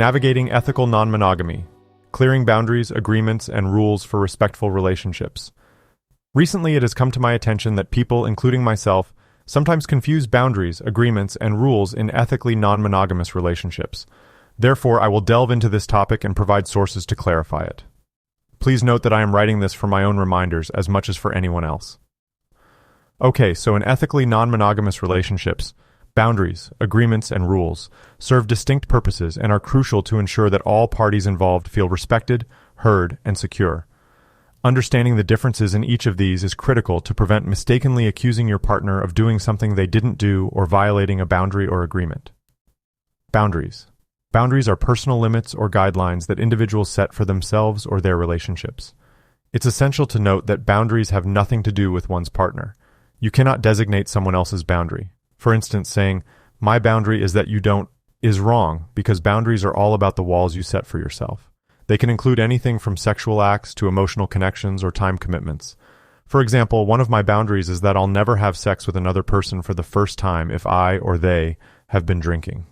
Navigating ethical non-monogamy. Clearing boundaries, agreements, and rules for respectful relationships. Recently, it has come to my attention that people, including myself, sometimes confuse boundaries, agreements, and rules in ethically non-monogamous relationships. Therefore, I will delve into this topic and provide sources to clarify it. Please note that I am writing this for my own reminders as much as for anyone else. Okay, so in ethically non-monogamous relationships, boundaries, agreements, and rules serve distinct purposes and are crucial to ensure that all parties involved feel respected, heard, and secure. Understanding the differences in each of these is critical to prevent mistakenly accusing your partner of doing something they didn't do or violating a boundary or agreement. Boundaries. Boundaries are personal limits or guidelines that individuals set for themselves or their relationships. It's essential to note that boundaries have nothing to do with one's partner. You cannot designate someone else's boundary. For instance, saying, "My boundary is that you don't," is wrong because boundaries are all about the walls you set for yourself. They can include anything from sexual acts to emotional connections or time commitments. For example, one of my boundaries is that I'll never have sex with another person for the first time if I or they have been drinking.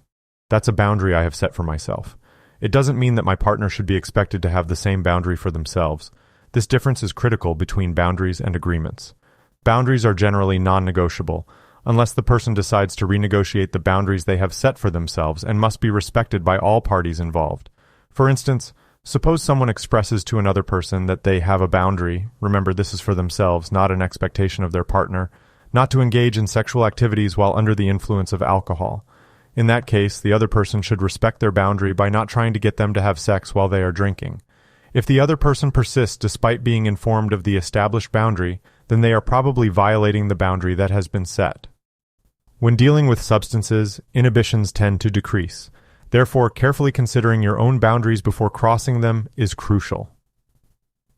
That's a boundary I have set for myself. It doesn't mean that my partner should be expected to have the same boundary for themselves. This difference is critical between boundaries and agreements. Boundaries are generally non-negotiable, unless the person decides to renegotiate the boundaries they have set for themselves and must be respected by all parties involved. For instance, suppose someone expresses to another person that they have a boundary, remember this is for themselves, not an expectation of their partner, not to engage in sexual activities while under the influence of alcohol. In that case, the other person should respect their boundary by not trying to get them to have sex while they are drinking. If the other person persists despite being informed of the established boundary, then they are probably violating the boundary that has been set. When dealing with substances, inhibitions tend to decrease. Therefore, carefully considering your own boundaries before crossing them is crucial.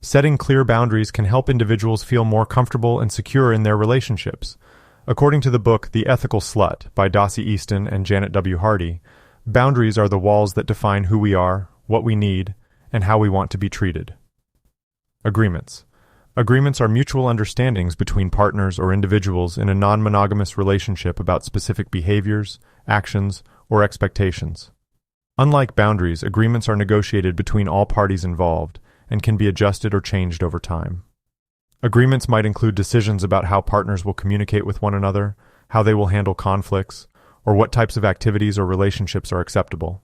Setting clear boundaries can help individuals feel more comfortable and secure in their relationships. According to the book The Ethical Slut by Dossie Easton and Janet W. Hardy, boundaries are the walls that define who we are, what we need, and how we want to be treated. Agreements. Agreements are mutual understandings between partners or individuals in a non-monogamous relationship about specific behaviors, actions, or expectations. Unlike boundaries, agreements are negotiated between all parties involved and can be adjusted or changed over time. Agreements might include decisions about how partners will communicate with one another, how they will handle conflicts, or what types of activities or relationships are acceptable.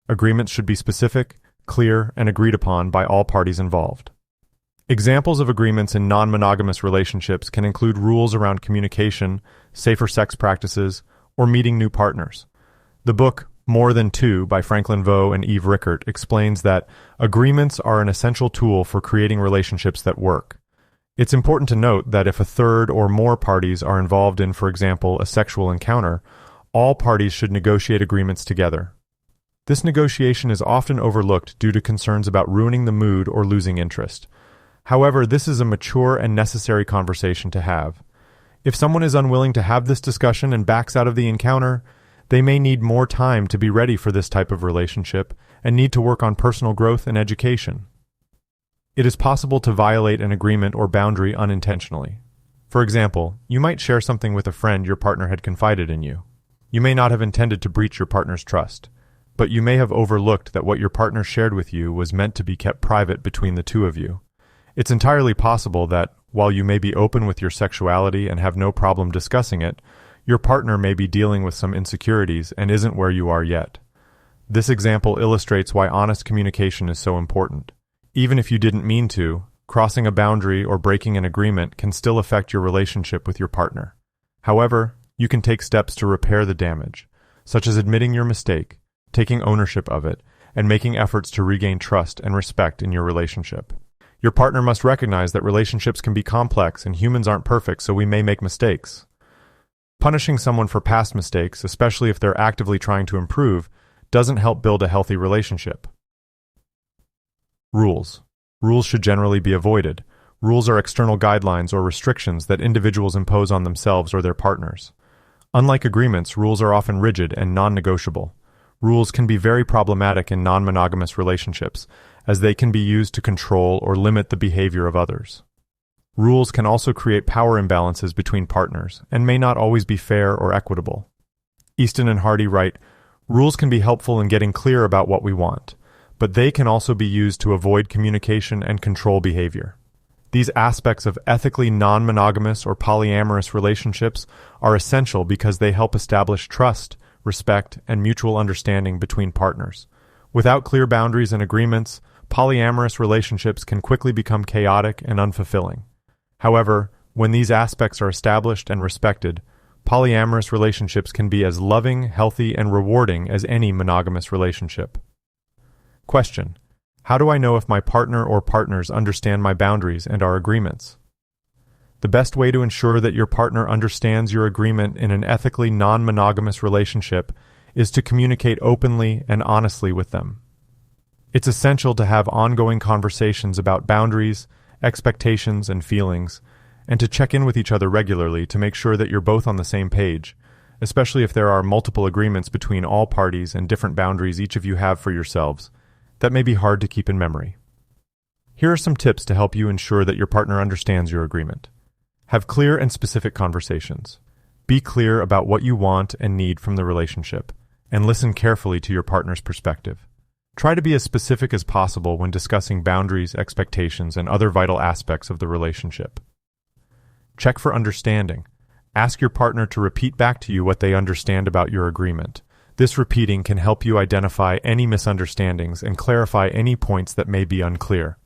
Agreements should be specific, clear, and agreed upon by all parties involved. Examples of agreements in non-monogamous relationships can include rules around communication, safer sex practices, or meeting new partners. The book More Than Two by Franklin Vo and Eve Rickert explains that agreements are an essential tool for creating relationships that work. It's important to note that if a third or more parties are involved in, for example, a sexual encounter, all parties should negotiate agreements together. This negotiation is often overlooked due to concerns about ruining the mood or losing interest. However, this is a mature and necessary conversation to have. If someone is unwilling to have this discussion and backs out of the encounter, they may need more time to be ready for this type of relationship and need to work on personal growth and education. It is possible to violate an agreement or boundary unintentionally. For example, you might share something with a friend your partner had confided in you. You may not have intended to breach your partner's trust, but you may have overlooked that what your partner shared with you was meant to be kept private between the two of you. It's entirely possible that, while you may be open with your sexuality and have no problem discussing it, your partner may be dealing with some insecurities and isn't where you are yet. This example illustrates why honest communication is so important. Even if you didn't mean to, crossing a boundary or breaking an agreement can still affect your relationship with your partner. However, you can take steps to repair the damage, such as admitting your mistake, taking ownership of it, and making efforts to regain trust and respect in your relationship. Your partner must recognize that relationships can be complex and humans aren't perfect, so we may make mistakes. Punishing someone for past mistakes, especially if they're actively trying to improve, doesn't help build a healthy relationship. Rules. Rules should generally be avoided. Rules are external guidelines or restrictions that individuals impose on themselves or their partners. Unlike agreements, rules are often rigid and non-negotiable. Rules can be very problematic in non-monogamous relationships, as they can be used to control or limit the behavior of others. Rules can also create power imbalances between partners, and may not always be fair or equitable. Easton and Hardy write, Rules can be helpful in getting clear about what we want, but they can also be used to avoid communication and control behavior. These aspects of ethically non-monogamous or polyamorous relationships are essential because they help establish trust, respect, and mutual understanding between partners. Without clear boundaries and agreements, polyamorous relationships can quickly become chaotic and unfulfilling. However, when these aspects are established and respected, polyamorous relationships can be as loving, healthy, and rewarding as any monogamous relationship. Question: how do I know if my partner or partners understand my boundaries and our agreements? The best way to ensure that your partner understands your agreement in an ethically non-monogamous relationship is to communicate openly and honestly with them. It's essential to have ongoing conversations about boundaries, expectations, and feelings, and to check in with each other regularly to make sure that you're both on the same page, especially if there are multiple agreements between all parties and different boundaries each of you have for yourselves. That may be hard to keep in memory. Here are some tips to help you ensure that your partner understands your agreement. Have clear and specific conversations. Be clear about what you want and need from the relationship, and listen carefully to your partner's perspective. Try to be as specific as possible when discussing boundaries, expectations, and other vital aspects of the relationship. Check for understanding. Ask your partner to repeat back to you what they understand about your agreement. This repeating can help you identify any misunderstandings and clarify any points that may be unclear.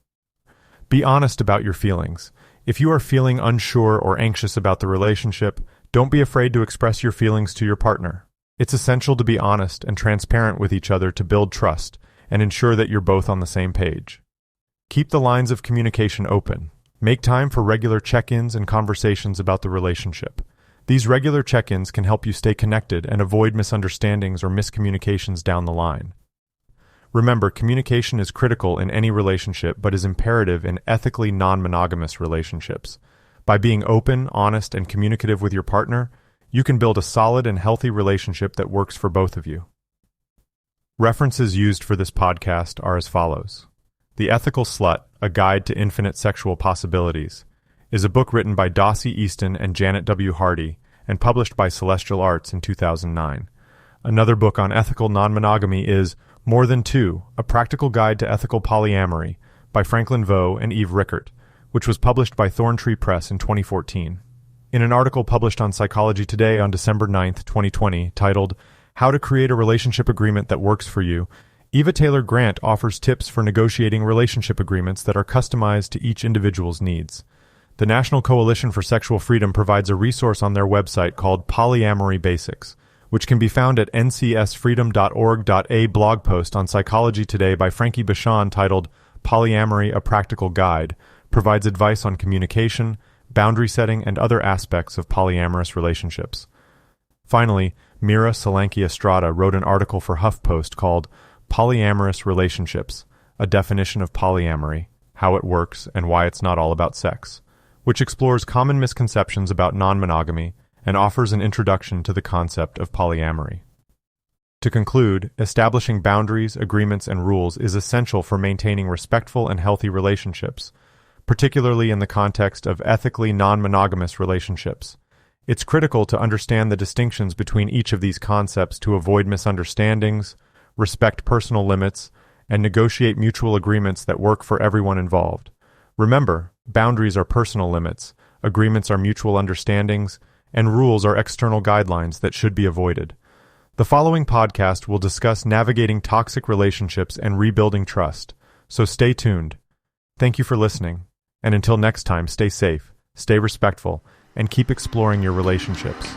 Be honest about your feelings. If you are feeling unsure or anxious about the relationship, don't be afraid to express your feelings to your partner. It's essential to be honest and transparent with each other to build trust and ensure that you're both on the same page. Keep the lines of communication open. Make time for regular check-ins and conversations about the relationship. These regular check-ins can help you stay connected and avoid misunderstandings or miscommunications down the line. Remember, communication is critical in any relationship but is imperative in ethically non-monogamous relationships. By being open, honest, and communicative with your partner, you can build a solid and healthy relationship that works for both of you. References used for this podcast are as follows. The Ethical Slut, A Guide to Infinite Sexual Possibilities, is a book written by Dossie Easton and Janet W. Hardy and published by Celestial Arts in 2009. Another book on ethical non-monogamy is More Than Two, A Practical Guide to Ethical Polyamory by Franklin Vo and Eve Rickert, which was published by Thorntree Press in 2014. In an article published on Psychology Today on December 9, 2020, titled How to Create a Relationship Agreement That Works for You, Eva Taylor Grant offers tips for negotiating relationship agreements that are customized to each individual's needs. The National Coalition for Sexual Freedom provides a resource on their website called Polyamory Basics, which can be found at ncsfreedom.org. A blog post on Psychology Today by Frankie Bashan titled Polyamory, A Practical Guide, provides advice on communication, boundary setting, and other aspects of polyamorous relationships. Finally, Mira Solanke Estrada wrote an article for HuffPost called Polyamorous Relationships, A Definition of Polyamory, How It Works, and Why It's Not All About Sex, which explores common misconceptions about non-monogamy and offers an introduction to the concept of polyamory. To conclude, establishing boundaries, agreements, and rules is essential for maintaining respectful and healthy relationships, particularly in the context of ethically non-monogamous relationships. It's critical to understand the distinctions between each of these concepts to avoid misunderstandings, respect personal limits, and negotiate mutual agreements that work for everyone involved. Remember, boundaries are personal limits, agreements are mutual understandings, and rules are external guidelines that should be avoided. The following podcast will discuss navigating toxic relationships and rebuilding trust, so stay tuned. Thank you for listening, and until next time, stay safe, stay respectful, and keep exploring your relationships.